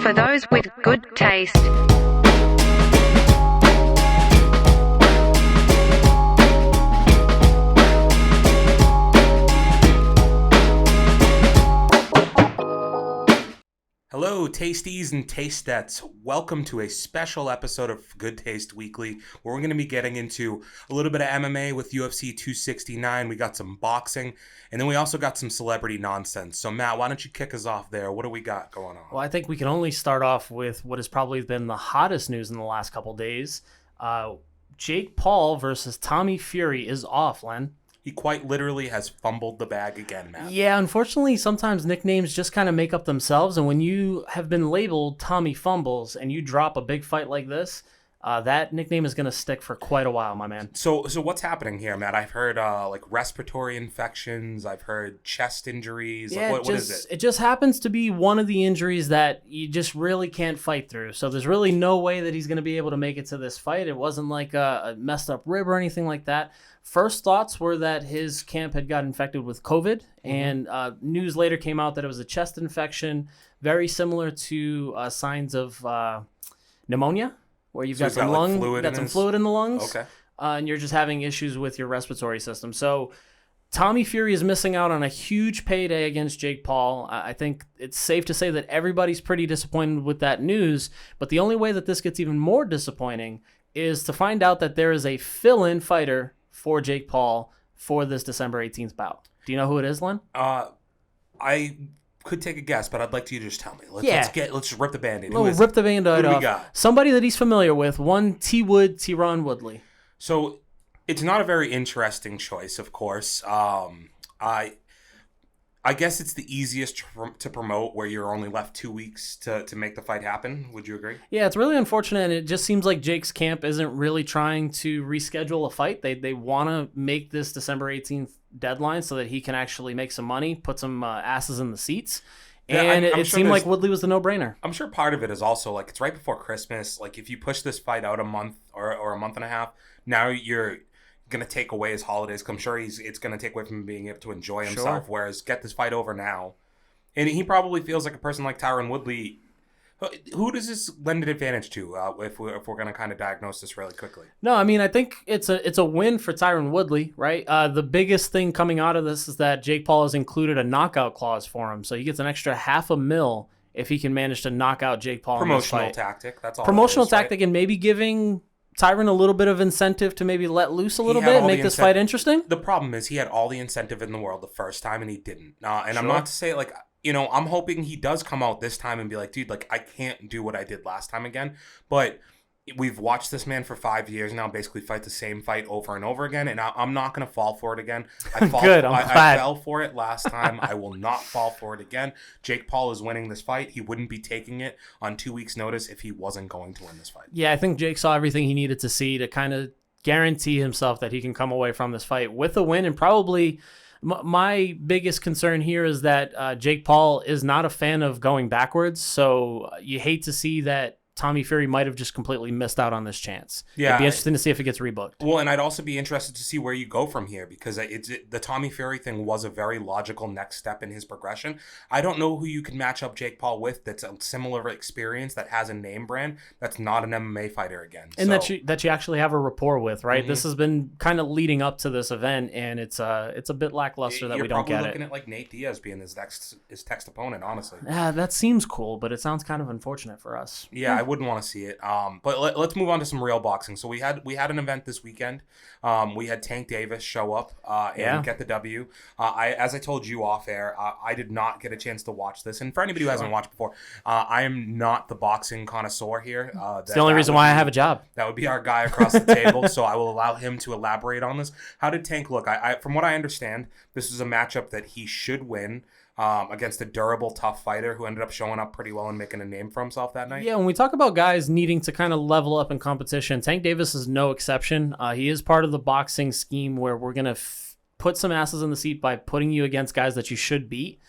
For those with good taste. Hello, tasties and tastettes. Welcome to a special episode of Good Taste Weekly, where we're going to be getting into a little bit of MMA with UFC 269. We got some boxing, and then we also got some celebrity nonsense. So, Matt, why don't you kick us off there? What do we got going on? Well, I think we can only start off with what has probably been the hottest news in the last couple days. Jake Paul versus Tommy Fury is off, Len. He quite literally has fumbled the bag again, Matt. Yeah, unfortunately, sometimes nicknames just kind of make up themselves. And when you have been labeled Tommy Fumbles and you drop a big fight like this, that nickname is going to stick for quite a while, my man. So what's happening here, Matt? I've heard like respiratory infections. I've heard chest injuries. Yeah, what is it? It just happens to be one of the injuries that you just really can't fight through. So there's really no way that he's going to be able to make it to this fight. It wasn't like a messed up rib or anything like that. First thoughts were that his camp had got infected with COVID, and news later came out that it was a chest infection, very similar to signs of pneumonia, where you've got some fluid in the lungs, okay, and you're just having issues with your respiratory system. So Tommy Fury is missing out on a huge payday against Jake Paul. I think it's safe to say that everybody's pretty disappointed with that news, but the only way that this gets even more disappointing is to find out that there is a fill-in fighter for Jake Paul for this December 18th bout. Do you know who it is, Len? I could take a guess, but I'd like you to just tell me. Let's just rip the Band-Aid. Rip the Band-Aid off. We got? Somebody that he's familiar with, one Tyron Woodley. So it's not a very interesting choice, of course. I guess it's the easiest to promote where you're only left 2 weeks to make the fight happen. Would you agree? Yeah, it's really unfortunate, and it just seems like Jake's camp isn't really trying to reschedule a fight. They want to make this December 18th deadline so that he can actually make some money, put some asses in the seats. And it seemed like Woodley was the no-brainer. I'm sure part of it is also, like, it's right before Christmas. Like, if you push this fight out a month or a month and a half, now you're going to take away his holidays. Cause I'm sure it's going to take away from him being able to enjoy himself. Sure. Whereas get this fight over now. And he probably feels like a person like Tyron Woodley. Who does this lend an advantage to if we're going to kind of diagnose this really quickly? No, I mean, I think it's a win for Tyron Woodley, right? The biggest thing coming out of this is that Jake Paul has included a knockout clause for him. So he gets an extra $500,000 if he can manage to knock out Jake Paul. Promotional tactic. That's all. Promotional tactic, right? And maybe giving Tyron a little bit of incentive to maybe let loose a little bit, make this fight interesting. The problem is he had all the incentive in the world the first time and he didn't. And sure. I'm not to say, like, you know, I'm hoping he does come out this time and be like, dude, like, I can't do what I did last time again. But we've watched this man for 5 years now basically fight the same fight over and over again, and I'm not going to fall for it again. I fell for it last time. I will not fall for it again. Jake Paul is winning this fight. He wouldn't be taking it on 2 weeks' notice if he wasn't going to win this fight. Yeah, I think Jake saw everything he needed to see to kind of guarantee himself that he can come away from this fight with a win. And probably my biggest concern here is that Jake Paul is not a fan of going backwards, so you hate to see that Tommy Fury might have just completely missed out on this chance. Yeah, it'd be interesting to see if it gets rebooked. Well, and I'd also be interested to see where you go from here, because the Tommy Fury thing was a very logical next step in his progression. I don't know who you can match up Jake Paul with that's a similar experience, that has a name brand, that's not an MMA fighter again. And that you actually have a rapport with, right? Mm-hmm. This has been kind of leading up to this event, and it's a bit lackluster that we don't get it. You're probably looking at like Nate Diaz being his next opponent, honestly. Yeah, that seems cool, but it sounds kind of unfortunate for us. Yeah, I wouldn't want to see it. But let's move on to some real boxing. So we had an event this weekend. We had Tank Davis show up and get the W. As I told you off air, I did not get a chance to watch this. And for anybody who hasn't watched before, I am not the boxing connoisseur here. It's the only reason why I have a job. That would be our guy across the table. So I will allow him to elaborate on this. How did Tank look? From what I understand, this is a matchup that he should win. Against a durable, tough fighter who ended up showing up pretty well and making a name for himself that night. Yeah, when we talk about guys needing to kind of level up in competition, Tank Davis is no exception. He is part of the boxing scheme where we're going to put some asses in the seat by putting you against guys that you should beat.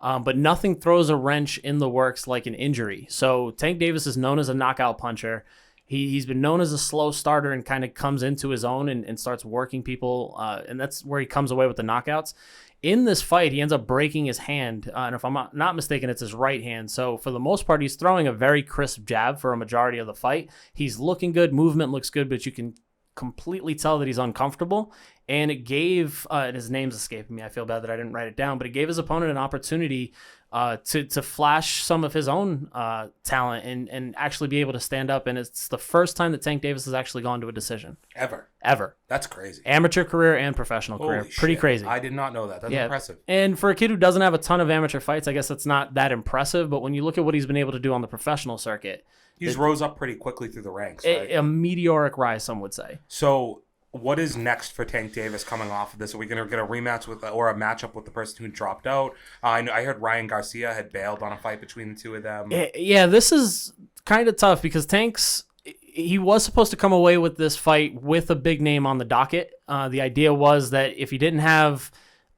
But nothing throws a wrench in the works like an injury. So Tank Davis is known as a knockout puncher. He's been known as a slow starter and kind of comes into his own and starts working people. And that's where he comes away with the knockouts. In this fight, he ends up breaking his hand, and if I'm not mistaken, it's his right hand. So for the most part, he's throwing a very crisp jab for a majority of the fight. He's looking good, movement looks good, but you can completely tell that he's uncomfortable. And it gave, and his name's escaping me, I feel bad that I didn't write it down, but it gave his opponent an opportunity to flash some of his own talent and actually be able to stand up. And it's the first time that Tank Davis has actually gone to a decision. Ever. That's crazy. Amateur career and professional career. Pretty crazy. I did not know that. That's impressive. And for a kid who doesn't have a ton of amateur fights, I guess that's not that impressive. But when you look at what he's been able to do on the professional circuit, he's rose up pretty quickly through the ranks. Right? A meteoric rise, some would say. So what is next for Tank Davis coming off of this? Are we going to get a rematch with or a matchup with the person who dropped out? I heard Ryan Garcia had bailed on a fight between the two of them. Yeah, this is kind of tough because he was supposed to come away with this fight with a big name on the docket. The idea was that if he didn't have,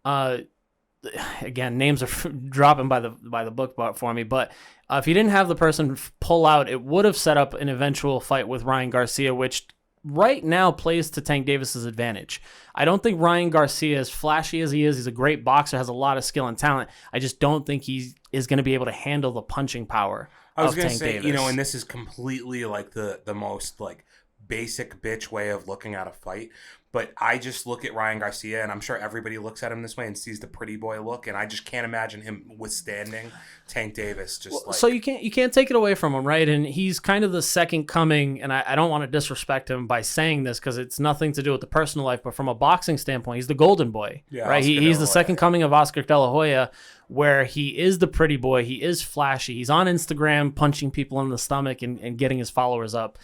again, names are dropping by the book for me, but if he didn't have the person pull out, it would have set up an eventual fight with Ryan Garcia, which right now plays to Tank Davis's advantage. I don't think Ryan Garcia, as flashy as he is, he's a great boxer, has a lot of skill and talent. I just don't think he is going to be able to handle the punching power. I was going to say, Davis. And this is completely like the most like basic bitch way of looking at a fight. But I just look at Ryan Garcia, and I'm sure everybody looks at him this way and sees the pretty boy look, and I just can't imagine him withstanding Tank Davis. So you can't take it away from him, right? And he's kind of the second coming, and I don't want to disrespect him by saying this because it's nothing to do with the personal life, but from a boxing standpoint, he's the golden boy, right? He's the second coming of Oscar De La Hoya, where he is the pretty boy, he is flashy, he's on Instagram punching people in the stomach and getting his followers up.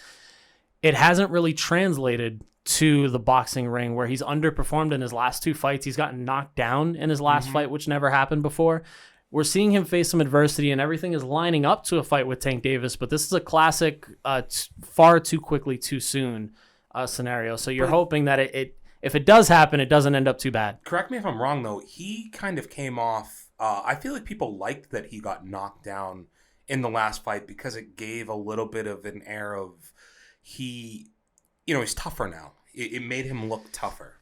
It hasn't really translated to the boxing ring where he's underperformed in his last two fights. He's gotten knocked down in his last fight, which never happened before. We're seeing him face some adversity, and everything is lining up to a fight with Tank Davis, but this is a classic far too quickly, too soon scenario. So you're hoping that if it does happen, it doesn't end up too bad. Correct me if I'm wrong, though. He kind of came off... I feel like people liked that he got knocked down in the last fight because it gave a little bit of an air of he's tougher now. It made him look tougher.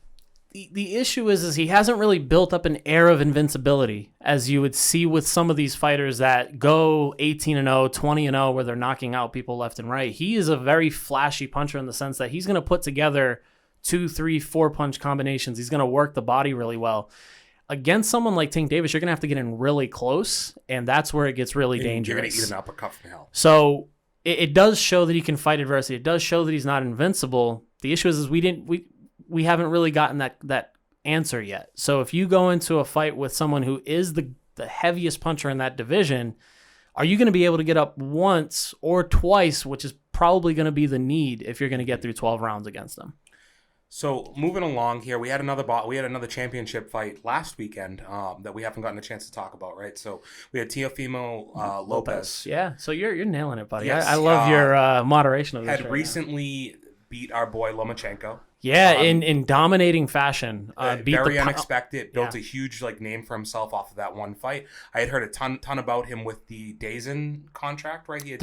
The issue is he hasn't really built up an air of invincibility as you would see with some of these fighters that go 18-0, 20-0, where they're knocking out people left and right. He is a very flashy puncher in the sense that he's going to put together 2, 3, 4 punch combinations. He's going to work the body really well. Against someone like Tank Davis, you're going to have to get in really close, and that's where it gets really dangerous. You're going to eat an uppercut from hell. So it does show that he can fight adversity. It does show that he's not invincible. The issue is we haven't really gotten that answer yet. So if you go into a fight with someone who is the heaviest puncher in that division, are you going to be able to get up once or twice, which is probably going to be the need if you're going to get through 12 rounds against them? So moving along here, we had another championship fight last weekend that we haven't gotten a chance to talk about, right? So we had Teofimo Lopez. Yeah, so you're nailing it, buddy. Yes. I love your moderation of this. Had recently beat our boy Lomachenko. Yeah, in dominating fashion. Very unexpected. Built a huge name for himself off of that one fight. I had heard a ton about him with the DAZN contract, right? He had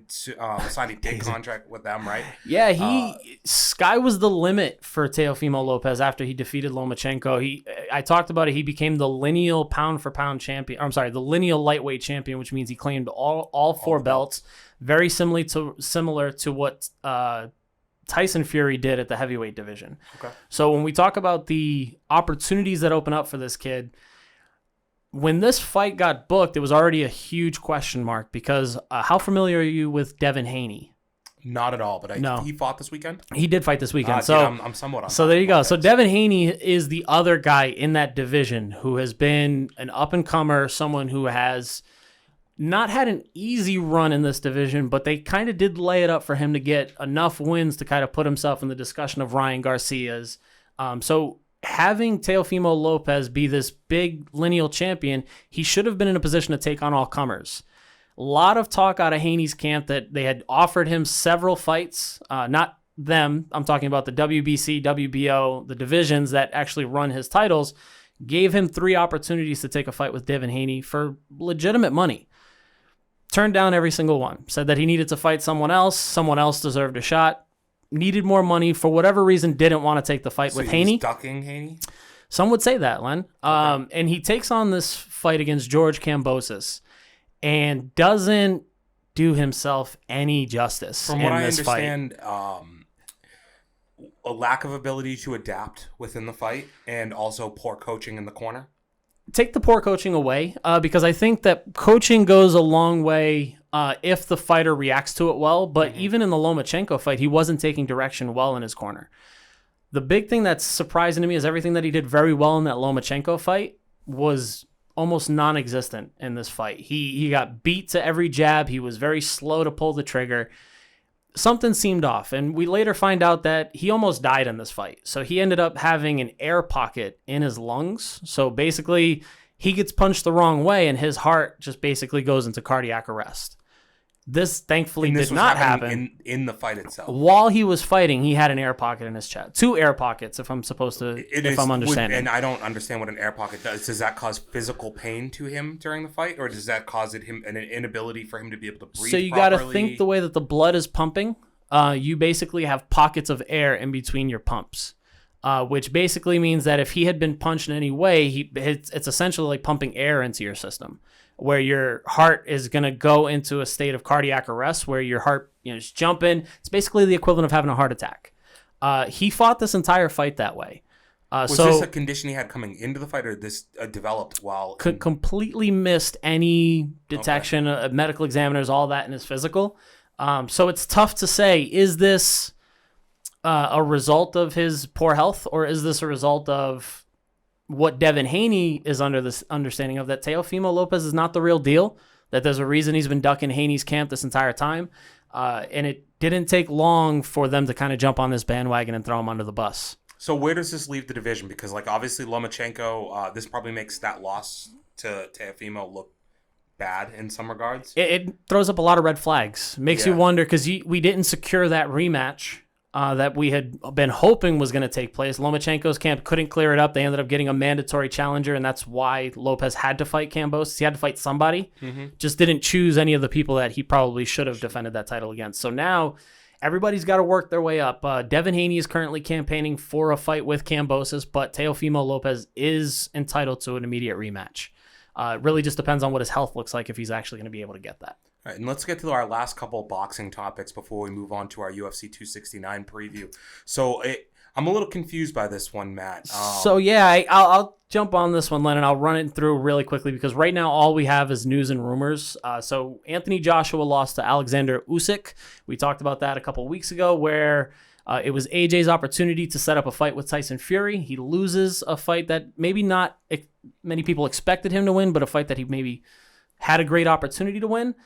signed a big contract with them, right? Yeah, sky was the limit for Teofimo Lopez after he defeated Lomachenko. I talked about it. He became the lineal pound for pound champion. The lineal lightweight champion, which means he claimed all four belts. Very similar to what Tyson Fury did at the heavyweight division. Okay. So when we talk about the opportunities that open up for this kid, when this fight got booked, it was already a huge question mark because how familiar are you with Devin Haney? Not at all, but he fought this weekend? He did fight this weekend. I'm somewhat on. So there you go. So Devin Haney is the other guy in that division who has been an up-and-comer, someone who has not had an easy run in this division, but they kind of did lay it up for him to get enough wins to kind of put himself in the discussion of Ryan Garcia's. So having Teofimo Lopez be this big lineal champion, he should have been in a position to take on all comers. A lot of talk out of Haney's camp that they had offered him several fights, not them. I'm talking about the WBC, WBO, the divisions that actually run his titles, gave him 3 opportunities to take a fight with Devin Haney for legitimate money. Turned down every single one. Said that he needed to fight someone else deserved a shot, needed more money, for whatever reason didn't want to take the fight with Haney. Ducking Haney? Some would say that, Len. And he takes on this fight against George Kambosos and doesn't do himself any justice. From what I understand, a lack of ability to adapt within the fight and also poor coaching in the corner. Take the poor coaching away, because I think that coaching goes a long way if the fighter reacts to it well. But even in the Lomachenko fight, he wasn't taking direction well in his corner. The big thing that's surprising to me is everything that he did very well in that Lomachenko fight was almost non-existent in this fight. He got beat to every jab. He was very slow to pull the trigger. Something seemed off, and we later find out that he almost died in this fight. So he ended up having an air pocket in his lungs. So basically, he gets punched the wrong way, and his heart just basically goes into cardiac arrest. This thankfully did not happen in the fight itself. While he was fighting, he had an air pocket in his chest. 2 air pockets, if I'm understanding. And I don't understand what an air pocket does. Does that cause physical pain to him during the fight, or does that cause him an inability for him to be able to breathe? So you got to think the way that the blood is pumping. You basically have pockets of air in between your pumps, which basically means that if he had been punched in any way, it's essentially like pumping air into your system, where your heart is going to go into a state of cardiac arrest, where your heart is jumping. It's basically the equivalent of having a heart attack. He fought this entire fight that way. Was this a condition he had coming into the fight, or this developed while... Completely missed any detection, medical examiners, all that in his physical. So it's tough to say, is this a result of his poor health, or is this a result of what Devin Haney is under this understanding of, that Teofimo Lopez is not the real deal, that there's a reason he's been ducking Haney's camp this entire time, and it didn't take long for them to kind of jump on this bandwagon and throw him under the bus. So where does this leave the division? Because obviously Lomachenko, this probably makes that loss to Teofimo look bad in some regards. It throws up a lot of red flags. Makes you wonder, because we didn't secure that rematch that we had been hoping was going to take place. Lomachenko's camp couldn't clear it up. They ended up getting a mandatory challenger, and that's why Lopez had to fight Kambosos. He had to fight somebody. Just didn't choose any of the people that he probably should have defended that title against. So now everybody's got to work their way up. Devin Haney is currently campaigning for a fight with Kambosos, but Teofimo Lopez is entitled to an immediate rematch. It really just depends on what his health looks like, if he's actually going to be able to get that. All right, and let's get to our last couple of boxing topics before we move on to our UFC 269 preview. So I'm a little confused by this one, Matt. I'll jump on this one, Len, and I'll run it through really quickly, because right now all we have is news and rumors. So Anthony Joshua lost to Alexander Usyk. We talked about that a couple of weeks ago, where it was AJ's opportunity to set up a fight with Tyson Fury. He loses a fight that maybe not many people expected him to win, but a fight that he maybe had a great opportunity to win.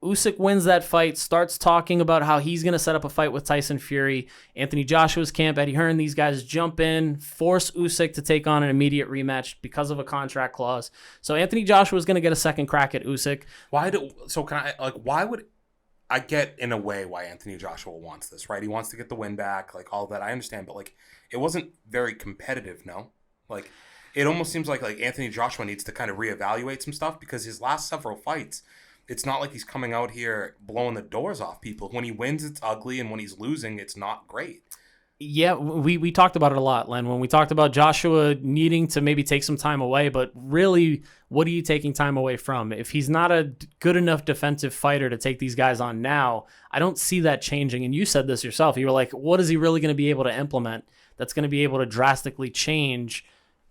Usyk wins that fight, starts talking about how he's going to set up a fight with Tyson Fury. Anthony Joshua's camp, Eddie Hearn, these guys jump in, force Usyk to take on an immediate rematch because of a contract clause. So Anthony Joshua is going to get a second crack at Usyk. Why would I get, in a way, why Anthony Joshua wants this, right? He wants to get the win back, all that. I understand, but it wasn't very competitive, no? It almost seems like Anthony Joshua needs to kind of reevaluate some stuff, because his last several fights, it's not like he's coming out here blowing the doors off people. When he wins, it's ugly, and when he's losing, it's not great. Yeah, we talked about it a lot, Len, when we talked about Joshua needing to maybe take some time away, but really, what are you taking time away from? If he's not a good enough defensive fighter to take these guys on now, I don't see that changing. And you said this yourself. You were like, what is he really going to be able to implement that's going to be able to drastically change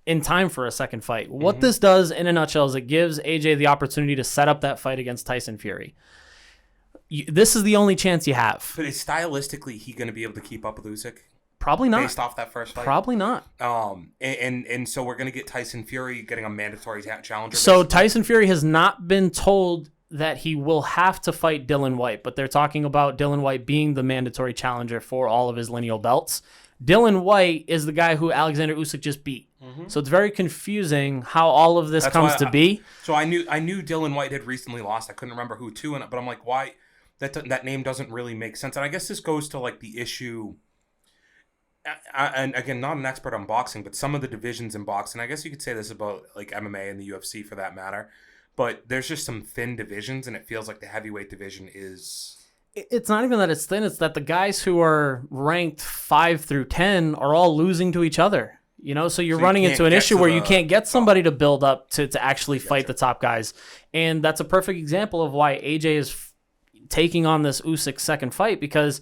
in time for a second fight? What this does, in a nutshell, is it gives AJ the opportunity to set up that fight against Tyson Fury. This is the only chance you have. But is stylistically he going to be able to keep up with Usyk? Probably not. Based off that first fight? Probably not. And so we're going to get Tyson Fury getting a mandatory challenger? So Tyson Fury has not been told that he will have to fight Dillian Whyte, but they're talking about Dillian Whyte being the mandatory challenger for all of his lineal belts. Dillian Whyte is the guy who Alexander Usyk just beat. So it's very confusing how all of this comes to be. So I knew Dillian Whyte had recently lost. I couldn't remember who to, but I'm like, why? That name doesn't really make sense. And I guess this goes to the issue. And again, not an expert on boxing, but some of the divisions in boxing, I guess you could say this about MMA and the UFC for that matter, but there's just some thin divisions, and it feels like the heavyweight division is... It's not even that it's thin, it's that the guys who are ranked 5 through 10 are all losing to each other. So you're So you running can't into an get issue to where you the can't get somebody to build up to actually fight you. the top guys. And that's a perfect example of why AJ is taking on this Usyk second fight, because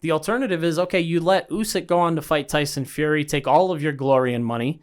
the alternative is, okay, you let Usyk go on to fight Tyson Fury, take all of your glory and money,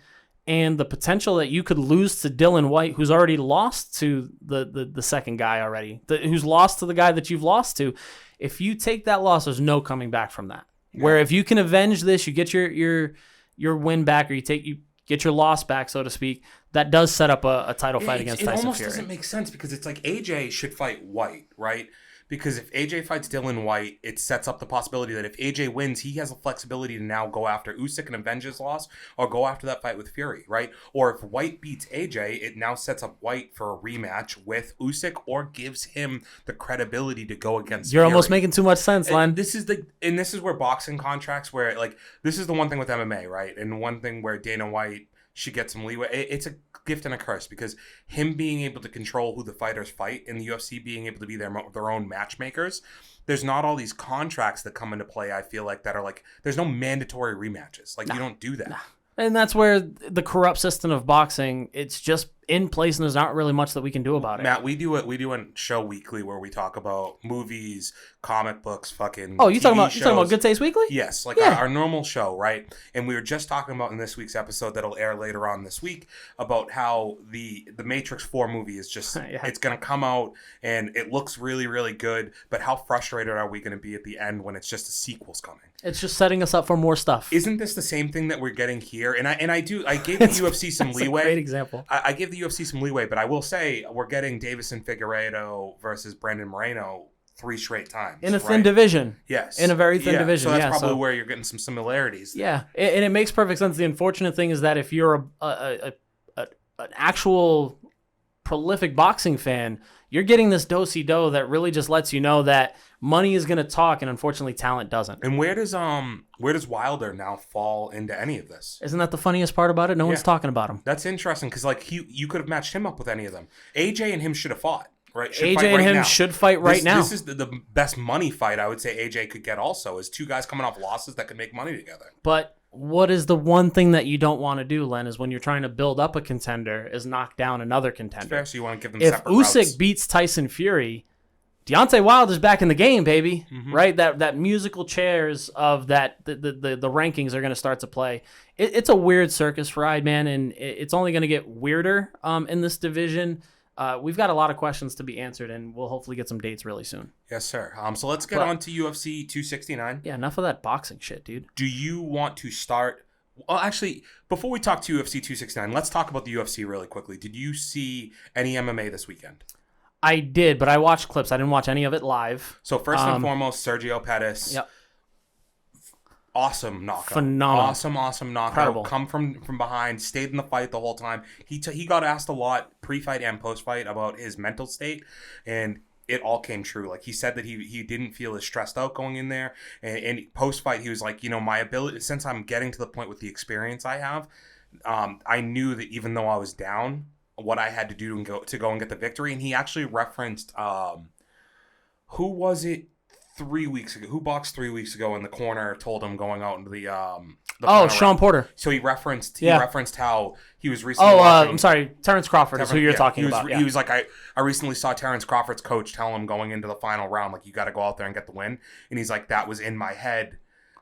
and the potential that you could lose to Dylan White, who's already lost to the second guy already, who's lost to the guy that you've lost to. If you take that loss, there's no coming back from that. Yeah. Where if you can avenge this, you get your win back, or you get your loss back, so to speak, that does set up a title fight against Tyson Fury. It almost doesn't make sense, because it's like AJ should fight White, right? Because if AJ fights Dylan White, it sets up the possibility that if AJ wins, he has the flexibility to now go after Usyk and avenge his loss, or go after that fight with Fury, right? Or if White beats AJ, it now sets up White for a rematch with Usyk, or gives him the credibility to go against You're Fury. almost making too much sense, Len. This is where boxing contracts, where like this is the one thing with MMA, right? And one thing where Dana White should get some leeway. It's a gift and a curse, because him being able to control who the fighters fight in the UFC, being able to be their own matchmakers, there's not all these contracts that come into play, I feel like, that are like, there's no mandatory rematches. Like, you don't do that. And that's where the corrupt system of boxing, it's just in place, and there's not really much that we can do about it. Matt, we do a show weekly where we talk about movies, comic books, fucking you talking about Good Taste Weekly? Yes, like yeah. our normal show, right? And we were just talking about in this week's episode that'll air later on this week about how the Matrix 4 movie is just it's going to come out and it looks really, really good, but how frustrated are we going to be at the end when it's just a sequel's coming? It's just setting us up for more stuff. Isn't this the same thing that we're getting here? And I gave the UFC some leeway. That's a great example. I give the UFC some leeway, but I will say we're getting Davison Figueiredo versus Brandon Moreno 3 straight times. In a thin division. Yes. In a very thin division. So that's probably where you're getting some similarities. Yeah, and it makes perfect sense. The unfortunate thing is that if you're an actual prolific boxing fan, you're getting this do-si-do that really just lets you know that money is going to talk, and unfortunately talent doesn't. And where does Wilder now fall into any of this? Isn't that the funniest part about it? No one's talking about him. That's interesting, because like you could have matched him up with any of them. AJ and him should have fought. Right, AJ and him should fight right now. This is the best money fight I would say AJ could get also, is 2 guys coming off losses that could make money together. But what is the one thing that you don't want to do, Len, is when you're trying to build up a contender, is knock down another contender. Fair, so you want to give them if separate routes. If Usyk beats Tyson Fury, Deontay Wilder's back in the game, baby. Mm-hmm. Right? That musical chairs of that the rankings are going to start to play. It's a weird circus ride, man, and it's only going to get weirder in this division. We've got a lot of questions to be answered, and we'll hopefully get some dates really soon. Yes, sir. So let's get on to UFC 269. Yeah, enough of that boxing shit, dude. Do you want to start? Well, actually, before we talk to UFC 269, let's talk about the UFC really quickly. Did you see any MMA this weekend? I did, but I watched clips. I didn't watch any of it live. So first and foremost, Sergio Pettis. Yep. Awesome knockout. Phenomenal. Awesome knockout. Incredible. Come from behind, stayed in the fight the whole time. He got asked a lot pre-fight and post-fight about his mental state, and it all came true. Like, he said that he didn't feel as stressed out going in there, and post-fight he was like, my ability, since I'm getting to the point with the experience I have, I knew that even though I was down, what I had to do to go and get the victory. And he actually referenced who was it 3 weeks ago? Who boxed 3 weeks ago in the corner told him going out into the Sean Porter. So he referenced how he was recently I'm sorry, Terrence Crawford is who you're talking about. He was like, I recently saw Terrence Crawford's coach tell him going into the final round, like, you got to go out there and get the win. And he's like, that was in my head.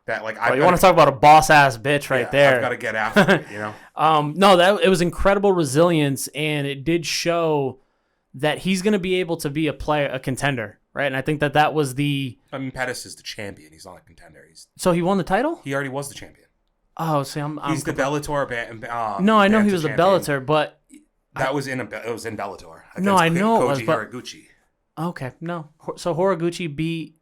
That, like, you want to talk about a boss ass bitch right there? I've got to get after it, No, it was incredible resilience, and it did show that he's going to be able to be a contender, right? And I think that was the. I mean, Pettis is the champion. He's not a contender. So he won the title? He already was the champion. Oh, see, he's the Bellator. No, I know he was the Bellator, but it was in Bellator. No, I know Koji it was, but Horiguchi. Okay, no. So Horiguchi beat.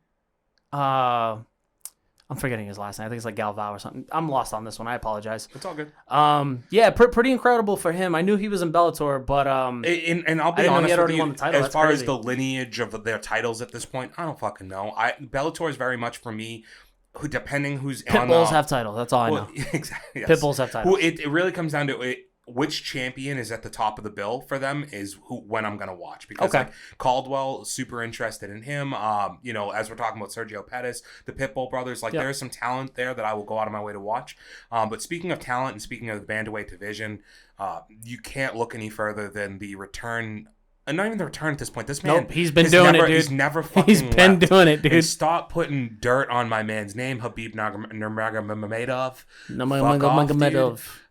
I'm forgetting his last name. I think it's like Galvao or something. I'm lost on this one. I apologize. It's all good. Yeah, pretty incredible for him. I knew he was in Bellator, but and I'll be honest with you, won the title. As far as the lineage of their titles at this point, I don't fucking know. Bellator is very much for me. Depending who's Pit bulls have titles. That's all I know. Exactly. Yes. Pit bulls have titles. It really comes down to it. which champion is at the top of the bill for them is when I'm gonna watch, because like Caldwell, super interested in him. You know, as we're talking about Sergio Pettis, the Pitbull brothers, like there's some talent there that I will go out of my way to watch. But speaking of talent and speaking of the bantamweight division, you can't look any further than the return. And not even the return at this point. This man, he's been doing it, dude. He's never fucking left. He's been doing it, dude. And stop putting dirt on my man's name, Habib Nurmagomedov.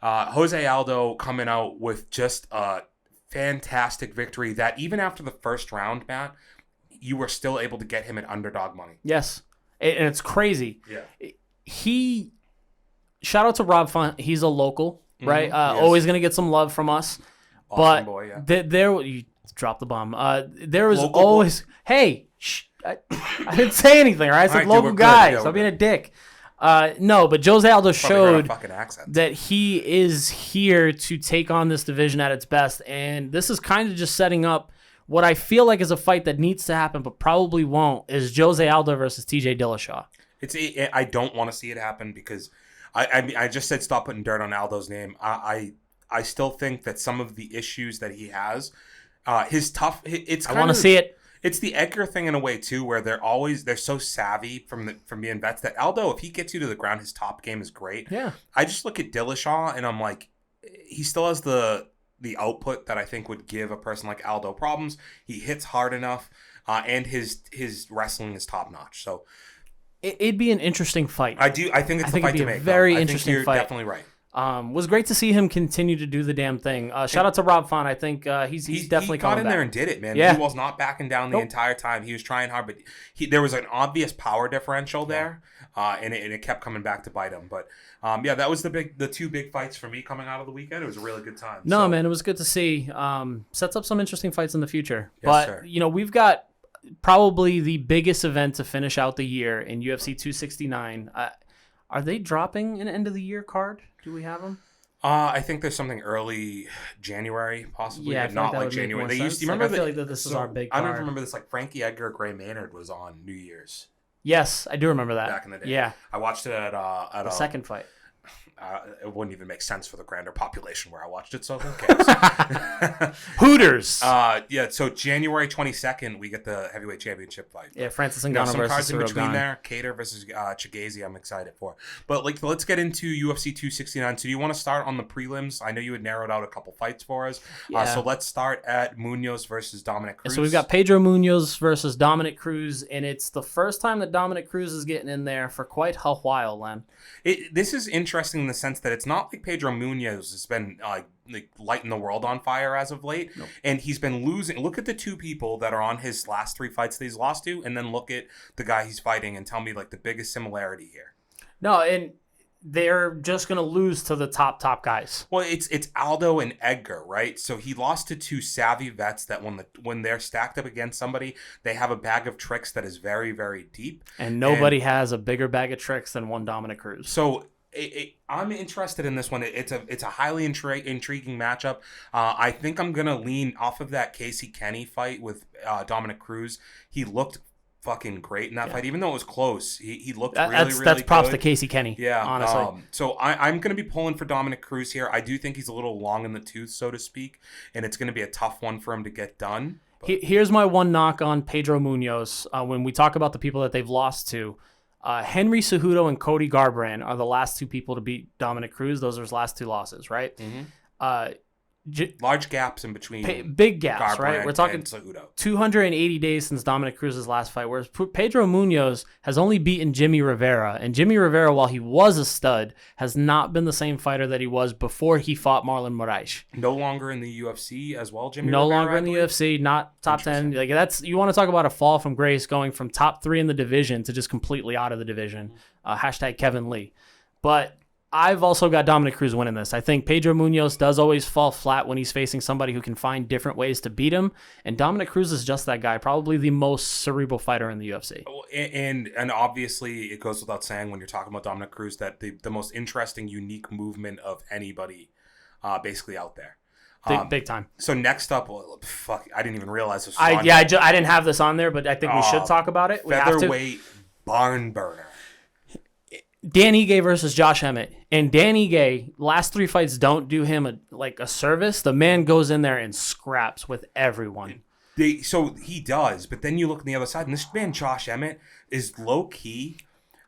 Jose Aldo coming out with just a fantastic victory that even after the first round, Matt, you were still able to get him at underdog money. Yes. And it's crazy. Yeah. Shout out to Rob Font. He's a local, right? Always going to get some love from us. Awesome boy, yeah. You dropped the bomb. There was Local always, boy. Hey, I didn't say anything, all right? I said local guys. Stop being a dick. No, but Jose Aldo showed that he is here to take on this division at its best, and this is kind of just setting up what I feel like is a fight that needs to happen, but probably won't, is Jose Aldo versus TJ Dillashaw. I don't want to see it happen because I just said stop putting dirt on Aldo's name. I still think that some of the issues that he has, I want to see it. It's the Edgar thing in a way too, where they're so savvy from being vets that Aldo, if he gets you to the ground, his top game is great. Yeah. I just look at Dillashaw and I'm like, he still has the output that I think would give a person like Aldo problems. He hits hard enough, and his wrestling is top notch. So it'd be an interesting fight. I think it's the fight to make. Very interesting fight. You're definitely right. Was great to see him continue to do the damn thing. Shout out to Rob Font. I think he's definitely coming back. He got in there and did it, man. Yeah. He was not backing down the entire time. He was trying hard, but there was an obvious power differential there, and it kept coming back to bite him. But that was the two big fights for me coming out of the weekend. It was a really good time. No, man, it was good to see. Sets up some interesting fights in the future. Yes, but sir. You know, we've got probably the biggest event to finish out the year in UFC 269. Are they dropping an end of the year card? Do we have them? I think there's something early January, possibly, but not like January. They used to remember. I feel like this is our big card. I don't remember this. Like Frankie Edgar, Gray Maynard was on New Year's. Yes, I do remember that. Back in the day. Yeah. I watched it at the second fight. It wouldn't even make sense for the grander population where I watched it, so who cares? Hooters. So January 22nd, we get the heavyweight championship fight. Yeah, Francis Ngannou some versus cards in between Rogan. there. Cater versus Chigazi, I'm excited for. But let's get into UFC 269. So do you want to start on the prelims? I know you had narrowed out a couple fights for us. Yeah. So let's start at Munhoz versus Domenic Cruz. So we've got Pedro Munhoz versus Domenic Cruz, and it's the first time that Domenic Cruz is getting in there for quite a while, Len. This is interesting in the sense that it's not like Pedro Munhoz has been lighting the world on fire as of late. Nope. And he's been losing. Look at the two people that are on his last three fights that he's lost to, and then look at the guy he's fighting and tell me like the biggest similarity here. No, and they're just going to lose to the top guys. Well, it's Aldo and Edgar, right? So he lost to two savvy vets that when they're stacked up against somebody, they have a bag of tricks that is very, very deep. And nobody has a bigger bag of tricks than one Domenic Cruz. So I'm interested in this one. It's a highly intriguing matchup. I think I'm gonna lean off of that Casey Kenny fight with Domenic Cruz. He looked fucking great in that fight, even though it was close. He looked really good. That's props to Casey Kenny. Yeah, honestly. So I'm gonna be pulling for Domenic Cruz here. I do think he's a little long in the tooth, so to speak, and it's gonna be a tough one for him to get done. Here's my one knock on Pedro Munhoz. When we talk about the people that they've lost to. Henry Cejudo and Cody Garbrant are the last two people to beat Domenic Cruz. Those are his last two losses, right? Mm-hmm. Large gaps in between. Big gaps, Garbrant, right? We're talking 280 days since Domenic Cruz's last fight, whereas Pedro Munhoz has only beaten Jimmy Rivera. And Jimmy Rivera, while he was a stud, has not been the same fighter that he was before he fought Marlon Moraes. No longer in the UFC as well, Jimmy Rivera? No longer in the UFC, not top 10. Like you want to talk about a fall from grace, going from top 3 in the division to just completely out of the division. Hashtag Kevin Lee. But I've also got Domenic Cruz winning this. I think Pedro Munhoz does always fall flat when he's facing somebody who can find different ways to beat him. And Domenic Cruz is just that guy, probably the most cerebral fighter in the UFC. And obviously it goes without saying when you're talking about Domenic Cruz that the most interesting, unique movement of anybody basically out there. Big time. So next up, I didn't even realize this was I didn't have this on there, but I think we should talk about it. Featherweight barn burner. Dan Ige versus Josh Emmett. And Dan Ige, last 3 fights don't do him a service. The man goes in there and scraps with everyone. So he does, but then you look on the other side, and this man, Josh Emmett, is low-key,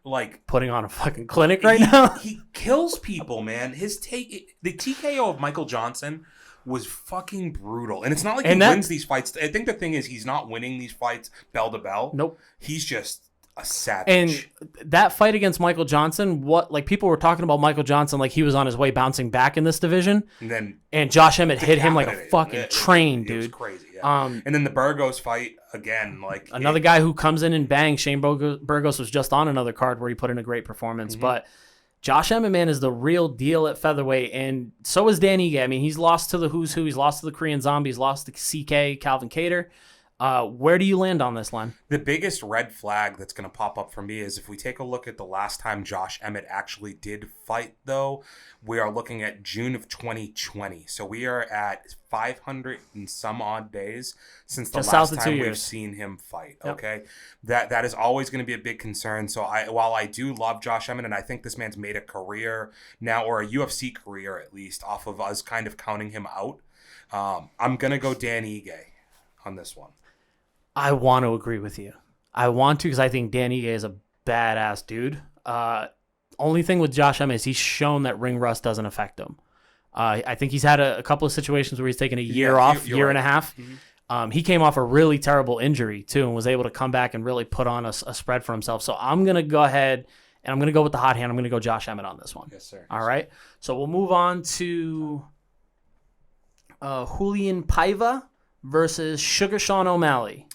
like... putting on a fucking clinic right now? He kills people, man. The TKO of Michael Johnson was fucking brutal. And it's not like he wins these fights. I think the thing is he's not winning these fights bell to bell. Nope. He's just a savage. And that fight against Michael Johnson, people were talking about Michael Johnson like he was on his way bouncing back in this division. And Josh Emmett hit him like a fucking train, dude. It was crazy, yeah. And then the Burgos fight, again, another guy who comes in and bangs. Shane Burgos was just on another card where he put in a great performance. Mm-hmm. But Josh Emmett, man, is the real deal at featherweight, and so is Dan Ige. I mean, he's lost to the who's who. He's lost to the Korean Zombie. He's lost to CK, Calvin Kattar. Where do you land on this, Len? The biggest red flag that's going to pop up for me is if we take a look at the last time Josh Emmett actually did fight, though, we are looking at June of 2020. So we are at 500 and some odd days since the last time we've seen him fight. Yep. Okay, that is always going to be a big concern. So while I do love Josh Emmett, and I think this man's made a career now, or a UFC career at least, off of us kind of counting him out, I'm going to go Dan Ige on this one. I want to agree with you. I want to because I think Dan Ige is a badass dude. Only thing with Josh Emmett is he's shown that ring rust doesn't affect him. I think he's had a couple of situations where he's taken a year off, year and a half. Mm-hmm. He came off a really terrible injury, too, and was able to come back and really put on a spread for himself. So I'm going to go ahead, and I'm going to go with the hot hand. I'm going to go Josh Emmett on this one. Yes, sir. All right. So we'll move on to Julian Paiva versus Sugar Sean O'Malley.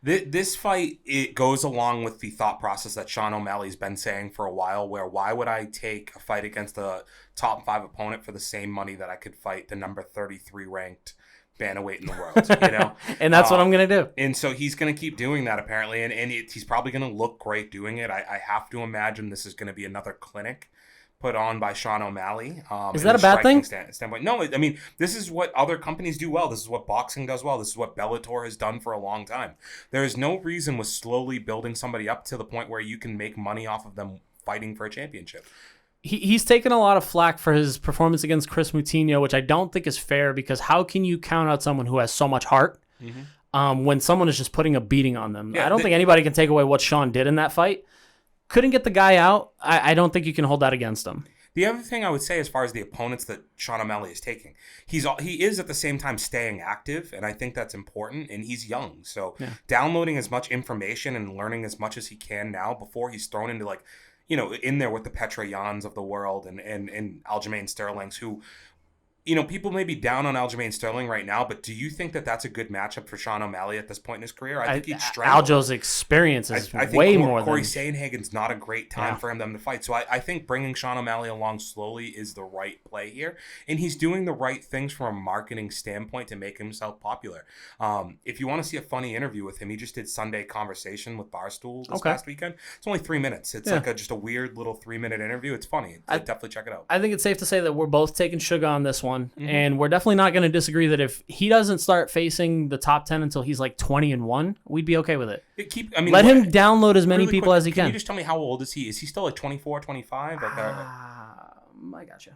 This fight, it goes along with the thought process that Sean O'Malley's been saying for a while, where why would I take a fight against a top 5 opponent for the same money that I could fight the number 33 ranked bantamweight in the world, you know? And that's what I'm going to do. And so he's going to keep doing that, apparently, and he's probably going to look great doing it. I have to imagine this is going to be another clinic put on by Sean O'Malley. Is that a bad thing? Standpoint. No, I mean, this is what other companies do well. This is what boxing does well. This is what Bellator has done for a long time. There is no reason with slowly building somebody up to the point where you can make money off of them fighting for a championship. He's taken a lot of flack for his performance against Chris Moutinho, which I don't think is fair, because how can you count out someone who has so much heart when someone is just putting a beating on them? Yeah, I don't think anybody can take away what Sean did in that fight. Couldn't get the guy out. I don't think you can hold that against him. The other thing I would say as far as the opponents that Sean O'Malley is taking, he is at the same time staying active, and I think that's important, and he's young. So downloading as much information and learning as much as he can now before he's thrown into, like, you know, in there with the Petra Yans of the world and Aljamain Sterling's, who, you know, people may be down on Aljamain Sterling right now, but do you think that that's a good matchup for Sean O'Malley at this point in his career? I think he'd strangle. Aljo's experience is I think way more Corey than... Sandhagen's not a great time for them to fight. So I think bringing Sean O'Malley along slowly is the right play here. And he's doing the right things from a marketing standpoint to make himself popular. If you want to see a funny interview with him, he just did Sunday Conversation with Barstool this past weekend. It's only 3 minutes. It's like just a weird little 3-minute interview. It's funny. Definitely check it out. I think it's safe to say that we're both taking Sugar on this one. Mm-hmm. And we're definitely not going to disagree that if he doesn't start facing the top 10 until he's like 20-1, we'd be okay with it. Let him download as many really people as he can. Can you just tell me how old is he? Is he still like 24, 25? I got you.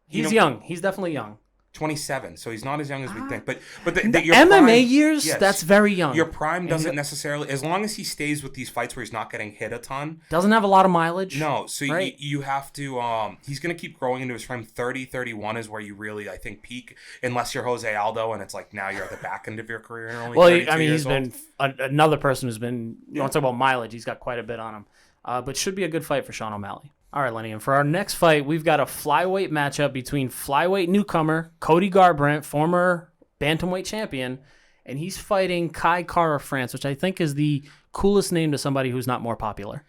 He's young. He's definitely young. 27, so he's not as young as we think. But your MMA prime, years, yes, that's very young. Your prime doesn't necessarily, as long as he stays with these fights where he's not getting hit a ton. Doesn't have a lot of mileage. No, so right? you have to, he's going to keep growing into his prime. 30, 31 is where you really, I think, peak, unless you're Jose Aldo and it's like now you're at the back end of your career. And only I mean, he's been another person who's been, you want to talk about mileage, he's got quite a bit on him. But should be a good fight for Sean O'Malley. All right, Lenny, and for our next fight, we've got a flyweight matchup between flyweight newcomer Cody Garbrant, former bantamweight champion, and he's fighting Kai Kara-France, which I think is the coolest name to somebody who's not more popular.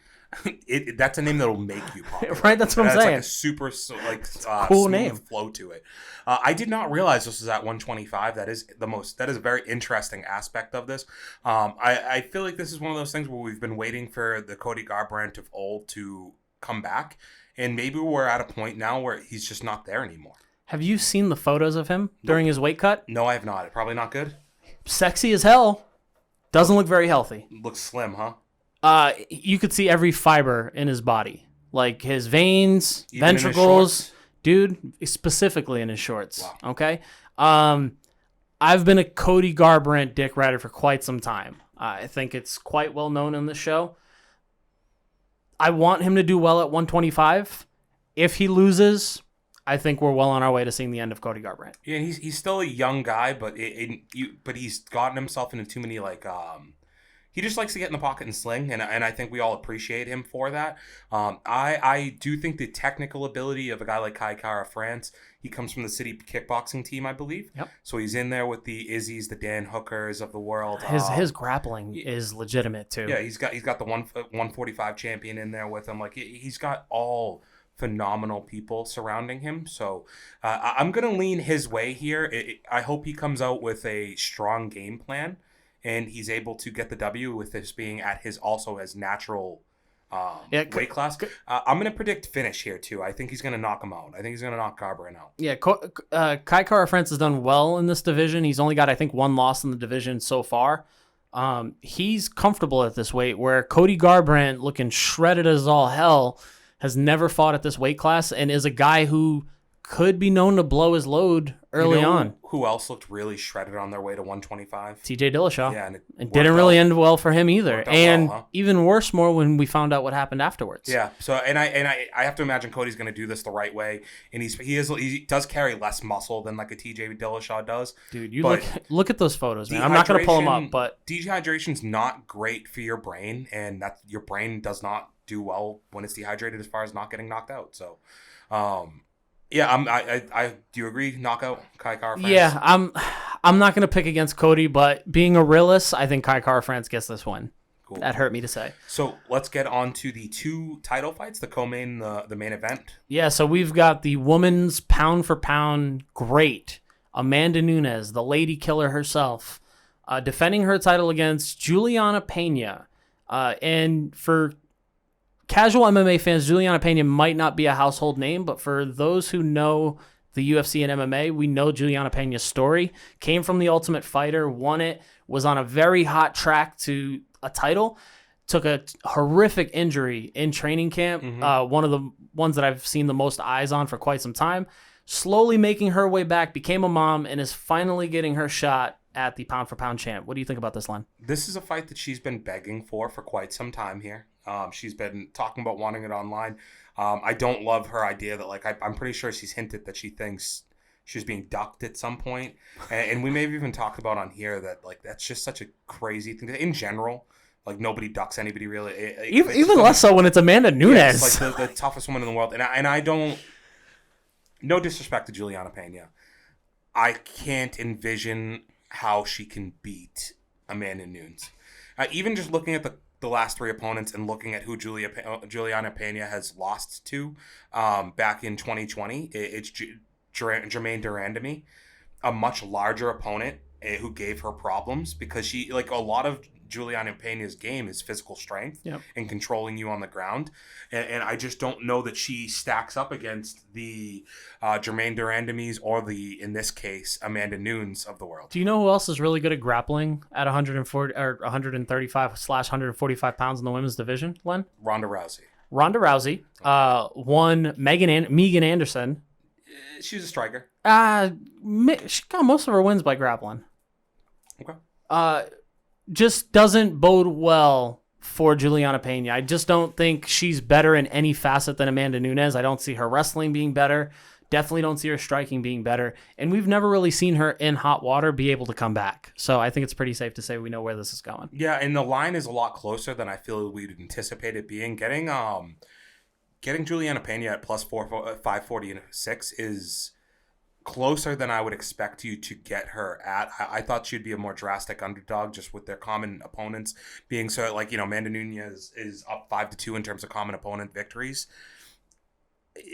That's a name that'll make you popular. Right, that's what I'm saying. It's like a super cool name flow to it. I did not realize this was at 125. That is a very interesting aspect of this. I feel like this is one of those things where we've been waiting for the Cody Garbrandt of old to come back, and maybe we're at a point now where he's just not there anymore. Have you seen the photos of him during his weight cut? No, I have not. Probably not good. Sexy as hell. Doesn't look very healthy. Looks slim, huh? You could see every fiber in his body, like his veins, Even in his ventricles, shorts? dude, specifically in his shorts. Wow. Okay. I've been a Cody Garbrant dick rider for quite some time. I think it's quite well known in the show. I want him to do well at 125. If he loses, I think we're well on our way to seeing the end of Cody Garbrant. Yeah, he's still a young guy, but he's gotten himself into too many he just likes to get in the pocket and sling, and I think we all appreciate him for that. I do think the technical ability of a guy like Kai Kara France, he comes from the city kickboxing team, I believe. Yep. So he's in there with the Izzies, the Dan Hookers of the world. His grappling is legitimate too. Yeah, he's got the 145 champion in there with him. Like he's got all phenomenal people surrounding him. So I'm gonna lean his way here. I hope he comes out with a strong game plan, and he's able to get the W with this being at his natural weight class. I'm going to predict finish here, too. I think he's going to knock him out. I think he's going to knock Garbrant out. Yeah, Kai Kara France has done well in this division. He's only got, I think, one loss in the division so far. He's comfortable at this weight, where Cody Garbrant, looking shredded as all hell, has never fought at this weight class and is a guy who could be known to blow his load early on. Who else looked really shredded on their way to 125? TJ Dillashaw. Yeah, and it didn't really end well for him either. And well, huh? even worse more when we found out what happened afterwards. Yeah. So I have to imagine Cody's going to do this the right way, and he does carry less muscle than like a TJ Dillashaw does. Dude, look at those photos, man. I'm not going to pull them up, but dehydration's not great for your brain, and that your brain does not do well when it's dehydrated as far as not getting knocked out. So, yeah, I do you agree? Knockout Kai Kara France? Yeah, I'm not gonna pick against Cody, but being a realist, I think Kai Kara France gets this one. Cool. That hurt me to say. So let's get on to the two title fights, the co-main, the main event. Yeah, so we've got the women's pound for pound great Amanda Nunes, the lady killer herself, defending her title against Julianna Pena. And for casual MMA fans, Julianna Pena might not be a household name, but for those who know the UFC and MMA, we know Julianna Pena's story. Came from The Ultimate Fighter, won it, was on a very hot track to a title, took a horrific injury in training camp, one of the ones that I've seen the most eyes on for quite some time, slowly making her way back, became a mom, and is finally getting her shot at the pound for pound champ. What do you think about this, Len? This is a fight that she's been begging for quite some time here. She's been talking about wanting it online. I don't love her idea that, I'm pretty sure she's hinted that she thinks she was being ducked at some point. And we may have even talked about on here that, that's just such a crazy thing. In general, nobody ducks anybody really. Even less so when it's Amanda Nunes. Yeah, it's the toughest woman in the world. And I don't, no disrespect to Julianna Pena, I can't envision how she can beat Amanda Nunes. Even just looking at the last three opponents and looking at who Julianna Pena has lost to back in 2020, it's Jermaine Durandamy, a much larger opponent who gave her problems because she, a lot of Julianna Pena's game is physical strength and controlling you on the ground. And I just don't know that she stacks up against the Jermaine Durandamys or in this case, Amanda Nunes of the world. Do you know who else is really good at grappling at 140 or 135/145 pounds in the women's division, Len? Ronda Rousey. Won Megan Anderson. She's a striker. She got most of her wins by grappling. Okay. Just doesn't bode well for Julianna Pena. I just don't think she's better in any facet than Amanda Nunes. I don't see her wrestling being better. Definitely don't see her striking being better. And we've never really seen her in hot water be able to come back. So I think it's pretty safe to say we know where this is going. Yeah, and the line is a lot closer than I feel we'd anticipate it being. Getting Julianna Pena at plus 546 is closer than I would expect you to get her at. I thought she'd be a more drastic underdog just with their common opponents being so, Amanda Nunes is up 5-2 in terms of common opponent victories.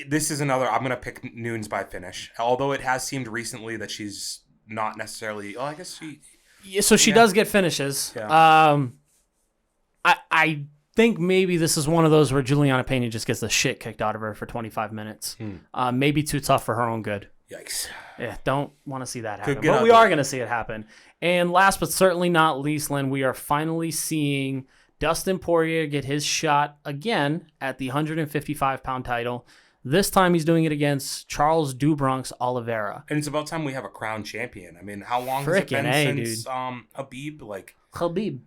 This is another, I'm going to pick Nunes by finish. Although it has seemed recently that she's not necessarily, I guess she... Yeah, so she does get finishes. Yeah. I think maybe this is one of those where Julianna Pena just gets the shit kicked out of her for 25 minutes. Maybe too tough for her own good. Yikes. Yeah, don't want to see that happen. But we are going to see it happen. And last but certainly not least, Lynn, we are finally seeing Dustin Poirier get his shot again at the 155-pound title. This time he's doing it against Charles Dubronk's Oliveira. And it's about time we have a crown champion. I mean, how long has it been since Khabib? Khabib.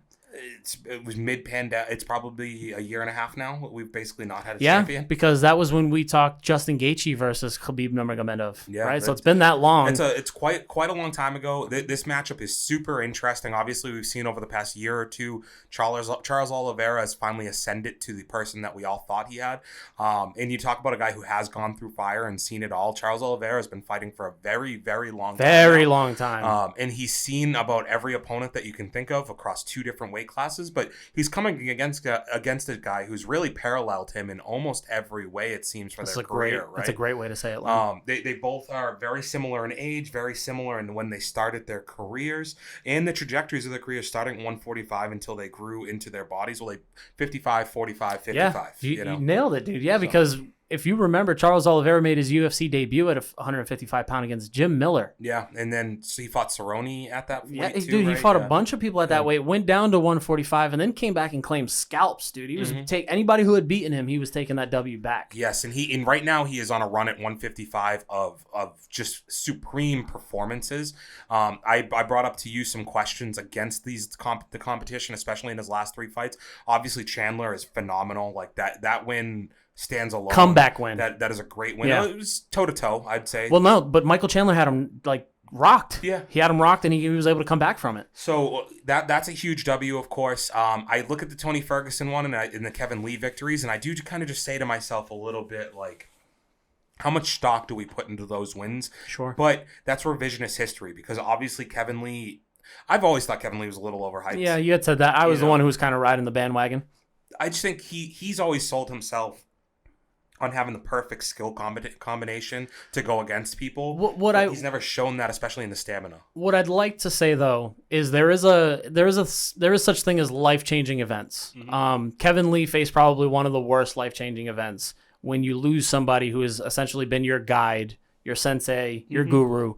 It was mid-pandemic. It's probably a year and a half now. We've basically not had a champion. Yeah, because that was when we talked Justin Gaethje versus Khabib Nurmagomedov. Yeah, right. So it's been that long. It's quite a long time ago. This matchup is super interesting. Obviously, we've seen over the past year or two, Charles Oliveira has finally ascended to the person that we all thought he had. And you talk about a guy who has gone through fire and seen it all. Charles Oliveira has been fighting for a very, very long time. Very long time. And he's seen about every opponent that you can think of across two different weight classes, but he's coming against a guy who's really paralleled him in almost every way, it seems, for their career. Right? That's a great way to say it. They both are very similar in age, very similar in when they started their careers, and the trajectories of their careers starting at 145 until they grew into their bodies. Well, 55, 45, 55. Yeah, you nailed it, dude. Yeah, because if you remember, Charles Oliveira made his UFC debut at 155 pound against Jim Miller. Yeah, and then he fought Cerrone at that weight too, dude, right? He fought a bunch of people at that weight, went down to 145, and then came back and claimed scalps, dude. He was anybody who had beaten him, he was taking that W back. Yes, and right now he is on a run at 155 of just supreme performances. I brought up to you some questions against the competition, especially in his last three fights. Obviously, Chandler is phenomenal. Like that win stands alone. Comeback win. That is a great win. Yeah. It was toe-to-toe, I'd say. Well, no, but Michael Chandler had him, rocked. Yeah. He had him rocked, and he was able to come back from it. So that's a huge W, of course. I look at the Tony Ferguson one and the Kevin Lee victories, and I do kind of just say to myself a little bit, how much stock do we put into those wins? Sure. But that's revisionist history, because obviously Kevin Lee, I've always thought Kevin Lee was a little overhyped. Yeah, you had said that. I was the one who was kind of riding the bandwagon. I just think he's always sold himself on having the perfect skill combination to go against people. He's never shown that, especially in the stamina. What I'd like to say though is there is such thing as life-changing events. Mm-hmm. Kevin Lee faced probably one of the worst life-changing events when you lose somebody who has essentially been your guide, your sensei, your guru.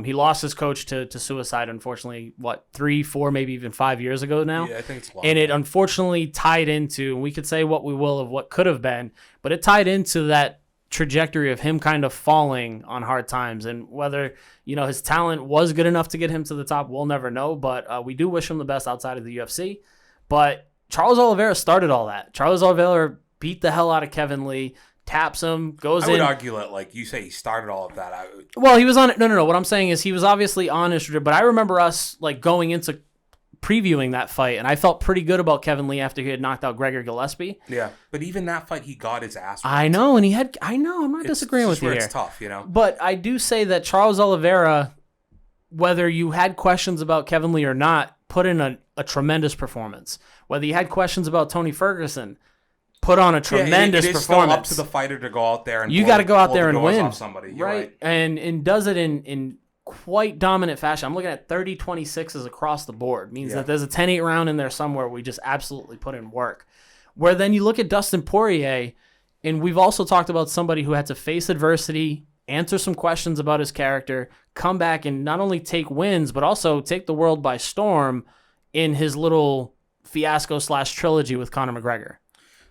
He lost his coach to suicide, unfortunately, 3, 4, maybe even 5 years ago now? Yeah, I think it's long. And it unfortunately tied into, and we could say what we will of what could have been, but it tied into that trajectory of him kind of falling on hard times. And whether, his talent was good enough to get him to the top, we'll never know. But we do wish him the best outside of the UFC. But Charles Oliveira started all that. Charles Oliveira beat the hell out of Kevin Lee, taps him, goes in. I would argue that, you say he started all of that. Well, he was on it. No. What I'm saying is he was obviously on his, but I remember us going into previewing that fight, and I felt pretty good about Kevin Lee after he had knocked out Gregor Gillespie. Yeah, but even that fight, he got his ass ripped. I know, and I'm not disagreeing with you here. It's tough, But I do say that Charles Oliveira, whether you had questions about Kevin Lee or not, put in a tremendous performance. Whether you had questions about Tony Ferguson, put on a tremendous performance. It is still up to the fighter to go out there and you got to go out there and win. Off somebody. You're right. And does it in quite dominant fashion. I'm looking at 30-26s across the board. Means that there's a 10-8 round in there somewhere we just absolutely put in work. Where then you look at Dustin Poirier, and we've also talked about somebody who had to face adversity, answer some questions about his character, come back and not only take wins, but also take the world by storm in his little fiasco/trilogy with Conor McGregor.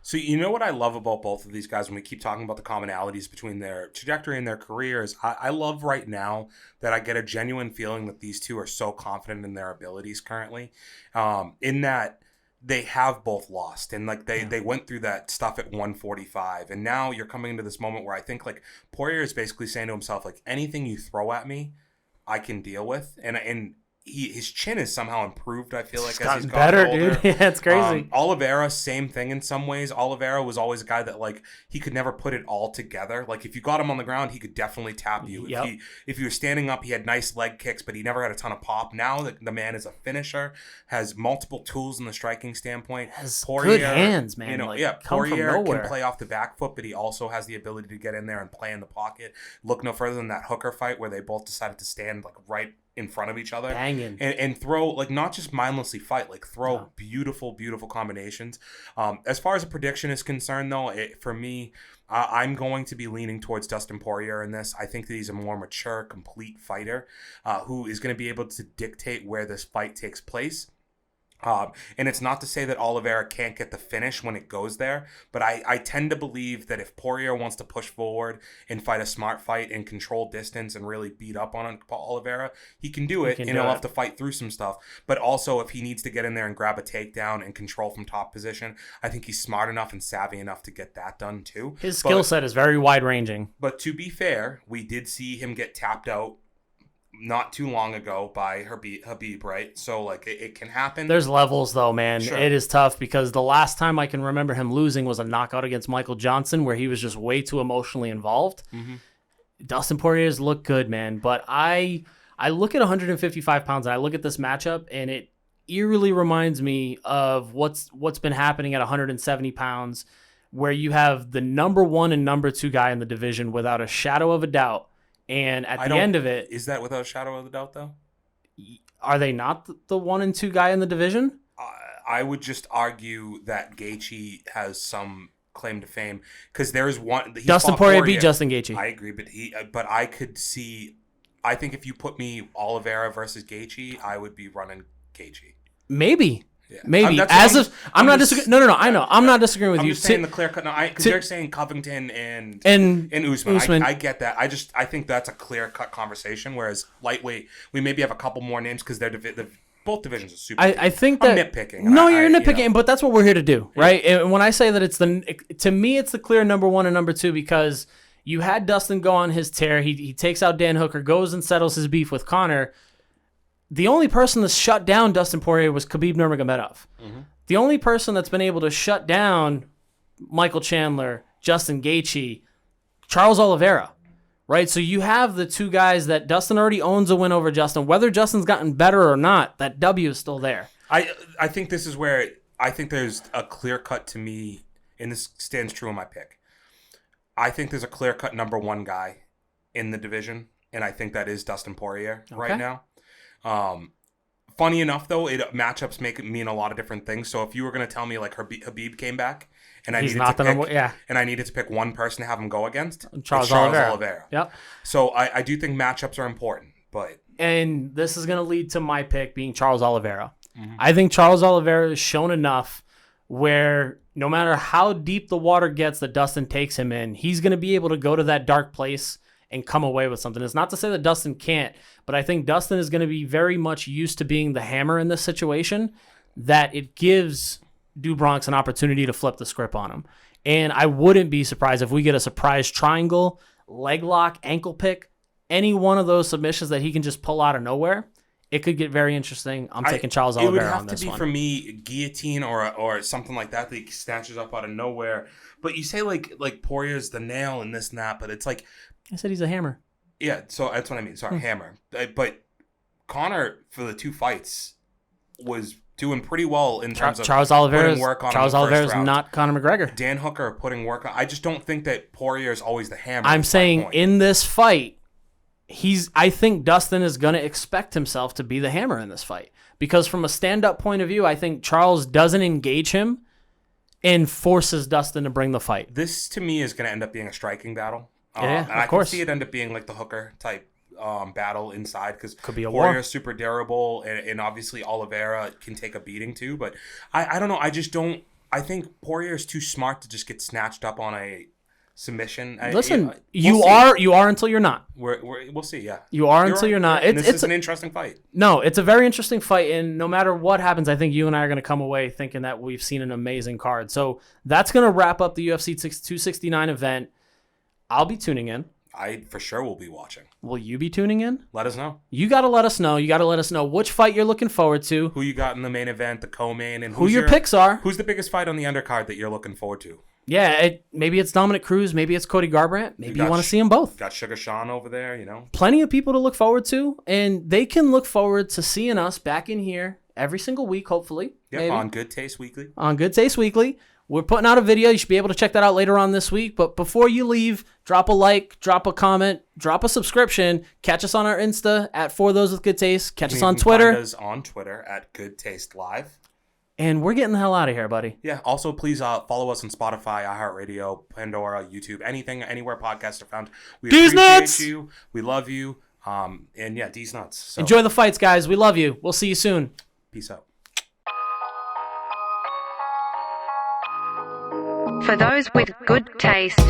So you know what I love about both of these guys when we keep talking about the commonalities between their trajectory and their careers? I love right now that I get a genuine feeling that these two are so confident in their abilities currently, in that they have both lost. And they went through that stuff at 145. And now you're coming into this moment where I think Poirier is basically saying to himself, anything you throw at me, I can deal with. And his chin is somehow improved, I feel like, as he's gotten better, older. Dude. Yeah, it's crazy. Oliveira, same thing in some ways. Oliveira was always a guy that, he could never put it all together. If you got him on the ground, he could definitely tap you. Yep. If he was standing up, he had nice leg kicks, but he never had a ton of pop. Now the man is a finisher, has multiple tools in the striking standpoint. Has Poirier, good hands, man. Poirier can play off the back foot, but he also has the ability to get in there and play in the pocket. Look no further than that Hooker fight where they both decided to stand, right in front of each other, banging, and throw not just mindlessly fight, throw beautiful combinations. As far as a prediction is concerned, though, for me, I'm going to be leaning towards Dustin Poirier in this. I think that he's a more mature, complete fighter who is going to be able to dictate where this fight takes place. And it's not to say that Oliveira can't get the finish when it goes there, but I tend to believe that if Poirier wants to push forward and fight a smart fight and control distance and really beat up on Oliveira, he can do it, and he'll have to fight through some stuff. But also, if he needs to get in there and grab a takedown and control from top position, I think he's smart enough and savvy enough to get that done too. His skill set is very wide-ranging. But to be fair, we did see him get tapped out not too long ago by Habib, right? So, like, it can happen. There's levels, though, man. Sure. It is tough because the last time I can remember him losing was a knockout against Michael Johnson where he was just way too emotionally involved. Mm-hmm. Dustin Poirier's look good, man. But I look at 155 pounds and I look at this matchup and it eerily reminds me of what's been happening at 170 pounds where you have the number 1 and number 2 guy in the division without a shadow of a doubt. And at the end of it... Is that without a shadow of a doubt, though? Are they not the 1 and 2 guy in the division? I would just argue that Gaethje has some claim to fame. Because there's one... Dustin Poirier beat Justin Gaethje. I agree, but I could see... I think if you put me Oliveira versus Gaethje, I would be running Gaethje. Maybe. Yeah. Maybe. I'm not disagreeing. No. I know. I'm not disagreeing with I'm you. Just saying the clear cut. No, because you're saying Covington and Usman. I get that. I think that's a clear cut conversation. Whereas lightweight, we maybe have a couple more names because they're both divisions are super. I think that I'm nitpicking. No, you're nitpicking, but that's what we're here to do, right? And when I say that to me, it's the clear number 1 and number 2 because you had Dustin go on his tear. He takes out Dan Hooker, goes and settles his beef with Conor. The only person that shut down Dustin Poirier was Khabib Nurmagomedov. Mm-hmm. The only person that's been able to shut down Michael Chandler, Justin Gaethje, Charles Oliveira, right? So you have the 2 guys that Dustin already owns a win over Justin. Whether Justin's gotten better or not, that W is still there. I think this is where I think there's a clear cut to me, and this stands true in my pick. I think there's a clear cut number 1 guy in the division, and I think that is Dustin Poirier right now. Funny enough, though, matchups mean a lot of different things. So if you were going to tell me like Habib came back and I needed to pick one person to have him go against, Charles Oliveira. Yep. So I do think matchups are important, and this is going to lead to my pick being Charles Oliveira. Mm-hmm. I think Charles Oliveira has shown enough where no matter how deep the water gets that Dustin takes him in, he's going to be able to go to that dark place and come away with something. It's not to say that Dustin can't, but I think Dustin is going to be very much used to being the hammer in this situation, that it gives Dubronx an opportunity to flip the script on him. And I wouldn't be surprised if we get a surprise triangle, leg lock, ankle pick, any one of those submissions that he can just pull out of nowhere. It could get very interesting. I'm taking Charles Oliveira on this one. It would have to be for me guillotine or something like that he snatches up out of nowhere. But you say like Poirier's the nail and this and that, but it's like... I said he's a hammer. Yeah, so that's what I mean. Sorry, hammer. But Conor, for the 2 fights, was doing pretty well in terms of putting work on Charles Oliveira's not Conor McGregor. Dan Hooker putting work on. I just don't think that Poirier is always the hammer. I'm saying in this fight, I think Dustin is going to expect himself to be the hammer in this fight. Because from a stand-up point of view, I think Charles doesn't engage him and forces Dustin to bring the fight. This, to me, is going to end up being a striking battle. Yeah, and I can see it end up being like the Hooker type battle inside because Poirier's super durable and obviously Oliveira can take a beating too. But I don't know. I think Poirier's too smart to just get snatched up on a submission. Listen, you are until you're not. We'll see. Yeah, you are until you're not. It's an interesting fight. No, it's a very interesting fight, and no matter what happens, I think you and I are going to come away thinking that we've seen an amazing card. So that's going to wrap up the UFC 269 event. I'll be tuning in. I for sure will be watching. Will you be tuning in? Let us know. You got to let us know. You got to let us know which fight you're looking forward to. Who you got in the main event, the co-main, and who your picks are. Who's the biggest fight on the undercard that you're looking forward to? Yeah, maybe it's Domenic Cruz. Maybe it's Cody Garbrant. Maybe you want to see them both. Got Sugar Sean over there, Plenty of people to look forward to, and they can look forward to seeing us back in here every single week, hopefully. Yep, on Good Taste Weekly. On Good Taste Weekly. We're putting out a video. You should be able to check that out later on this week. But before you leave, drop a like, drop a comment, drop a subscription. Catch us on our Insta at For Those With Good Taste. Catch us on Twitter. Find us on Twitter at Good Taste Live. And we're getting the hell out of here, buddy. Yeah. Also, please follow us on Spotify, iHeartRadio, Pandora, YouTube, anything, anywhere podcasts are found. We appreciate you. We love you. And yeah, D's nuts. So. Enjoy the fights, guys. We love you. We'll see you soon. Peace out. For those with good taste.